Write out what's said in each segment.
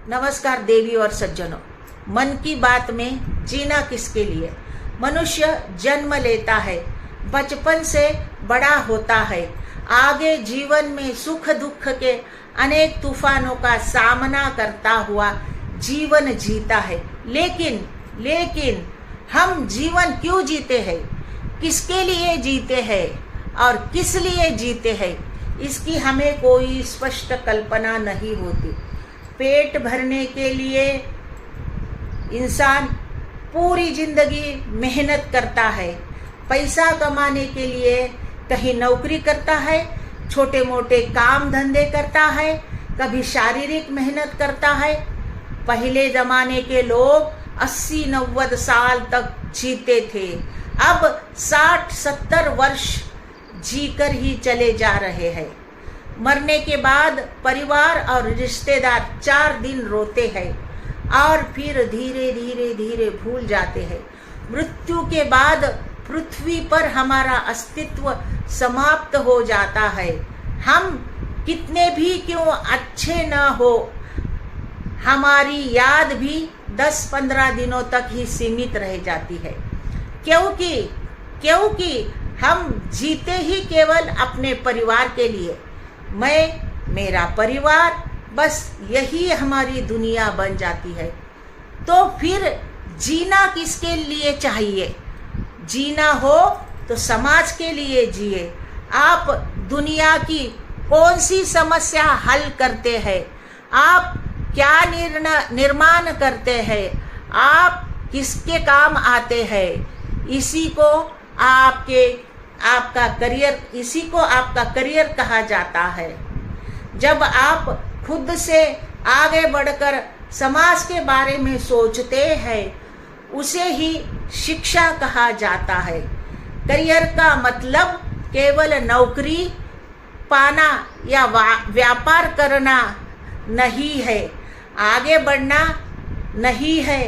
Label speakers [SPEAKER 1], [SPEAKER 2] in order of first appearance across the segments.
[SPEAKER 1] नमस्कार देवी और सज्जनों। मन की बात में जीना किसके लिए। मनुष्य जन्म लेता है, बचपन से बड़ा होता है, आगे जीवन में सुख दुख के अनेक तूफानों का सामना करता हुआ जीवन जीता है। लेकिन हम जीवन क्यों जीते हैं, किसके लिए जीते हैं और किस लिए जीते हैं, इसकी हमें कोई स्पष्ट कल्पना नहीं होती। पेट भरने के लिए इंसान पूरी जिंदगी मेहनत करता है, पैसा कमाने के लिए कहीं नौकरी करता है, छोटे मोटे काम धंधे करता है, कभी शारीरिक मेहनत करता है। पहले ज़माने के लोग 80-90 साल तक जीते थे, अब 60-70 वर्ष जीकर ही चले जा रहे हैं। मरने के बाद परिवार और रिश्तेदार 4 दिन रोते हैं और फिर धीरे धीरे भूल जाते हैं। मृत्यु के बाद पृथ्वी पर हमारा अस्तित्व समाप्त हो जाता है। हम कितने भी क्यों अच्छे न हो, हमारी याद भी 10-15 दिनों तक ही सीमित रह जाती है, क्योंकि हम जीते ही केवल अपने परिवार के लिए। मैं, मेरा परिवार, बस यही हमारी दुनिया बन जाती है। तो फिर जीना किसके लिए चाहिए? जीना हो तो समाज के लिए जिए। आप दुनिया की कौन सी समस्या हल करते हैं, आप क्या निर्माण करते हैं, आप किसके काम आते हैं, इसी को आपका करियर कहा जाता है। जब आप खुद से आगे बढ़कर समाज के बारे में सोचते हैं, उसे ही शिक्षा कहा जाता है। करियर का मतलब केवल नौकरी पाना या व्यापार करना नहीं है, आगे बढ़ना नहीं है।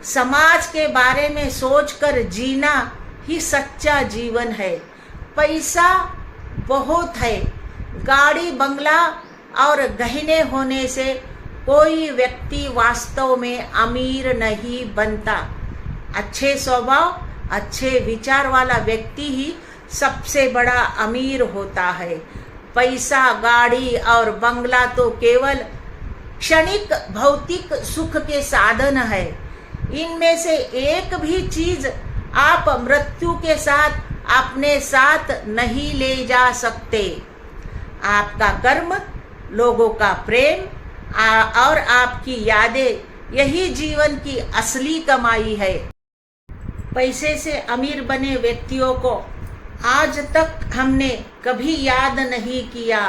[SPEAKER 1] समाज के बारे में सोचकर जीना ही सच्चा जीवन है। पैसा बहुत है, गाड़ी बंगला और गहने होने से कोई व्यक्ति वास्तव में अमीर नहीं बनता। अच्छे स्वभाव, अच्छे विचार वाला व्यक्ति ही सबसे बड़ा अमीर होता है। पैसा, गाड़ी और बंगला तो केवल क्षणिक भौतिक सुख के साधन है। इनमें से एक भी चीज आप मृत्यु के साथ अपने साथ नहीं ले जा सकते। आपका कर्म, लोगों का प्रेम और आपकी यादें, यही जीवन की असली कमाई है। पैसे से अमीर बने व्यक्तियों को आज तक हमने कभी याद नहीं किया,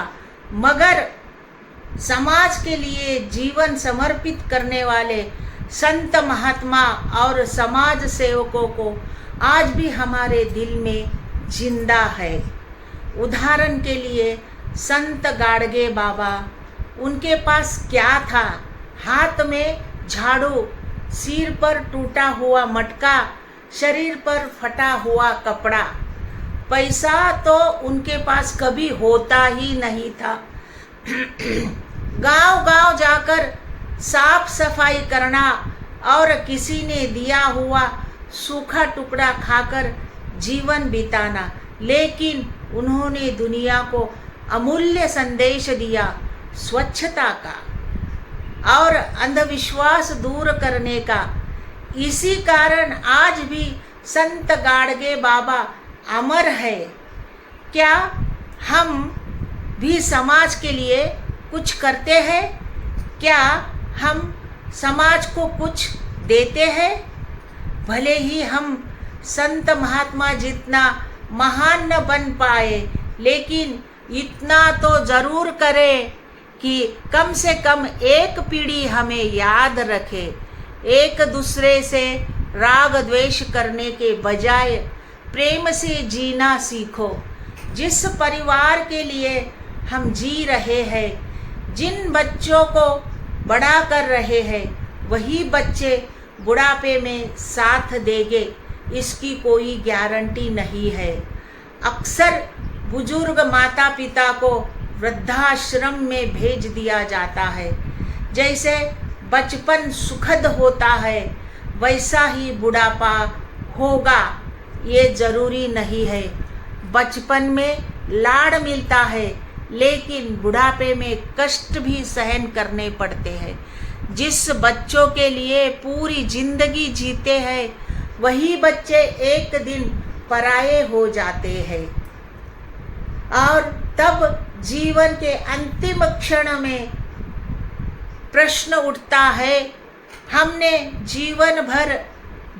[SPEAKER 1] मगर समाज के लिए जीवन समर्पित करने वाले संत महात्मा और समाज सेवकों को आज भी हमारे दिल में जिंदा है। उदाहरण के लिए संत गाडगे बाबा, उनके पास क्या था? हाथ में झाड़ू, सिर पर टूटा हुआ मटका, शरीर पर फटा हुआ कपड़ा। पैसा तो उनके पास कभी होता ही नहीं था। गांव-गांव जाकर साफ सफाई करना और किसी ने दिया हुआ सूखा टुकड़ा खाकर जीवन बिताना। लेकिन उन्होंने दुनिया को अमूल्य संदेश दिया, स्वच्छता का और अंधविश्वास दूर करने का। इसी कारण आज भी संत गाडगे बाबा अमर है। क्या हम भी समाज के लिए कुछ करते हैं? क्या हम समाज को कुछ देते हैं? भले ही हम संत महात्मा जितना महान न बन पाए, लेकिन इतना तो जरूर करें कि कम से कम एक पीढ़ी हमें याद रखे। एक दूसरे से राग द्वेष करने के बजाय प्रेम से जीना सीखो। जिस परिवार के लिए हम जी रहे हैं, जिन बच्चों को बड़ा कर रहे हैं, वही बच्चे बुढ़ापे में साथ देंगे, इसकी कोई गारंटी नहीं है। अक्सर बुजुर्ग माता पिता को वृद्धाश्रम में भेज दिया जाता है। जैसे बचपन सुखद होता है वैसा ही बुढ़ापा होगा ये जरूरी नहीं है। बचपन में लाड़ मिलता है लेकिन बुढ़ापे में कष्ट भी सहन करने पड़ते हैं। जिस बच्चों के लिए पूरी जिंदगी जीते हैं वही बच्चे एक दिन पराये हो जाते हैं और तब जीवन के अंतिम क्षण में प्रश्न उठता है, हमने जीवन भर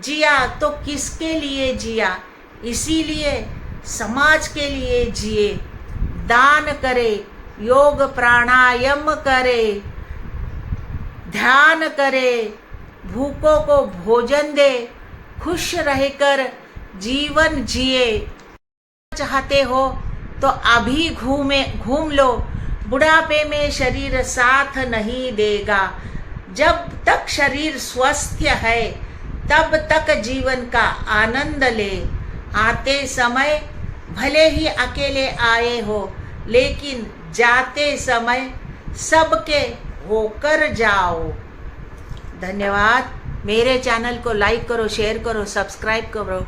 [SPEAKER 1] जिया तो किसके लिए जिया? इसीलिए समाज के लिए जिए, दान करे, योग प्राणायाम करे, ध्यान करे, भूखों को भोजन दे, खुश रहकर जीवन जिए। चाहते हो तो अभी घूम लो, बुढ़ापे में शरीर साथ नहीं देगा। जब तक शरीर स्वस्थ है तब तक जीवन का आनंद ले। आते समय भले ही अकेले आए हो लेकिन जाते समय सबके होकर जाओ। धन्यवाद। मेरे चैनल को लाइक करो, शेयर करो, सब्सक्राइब करो।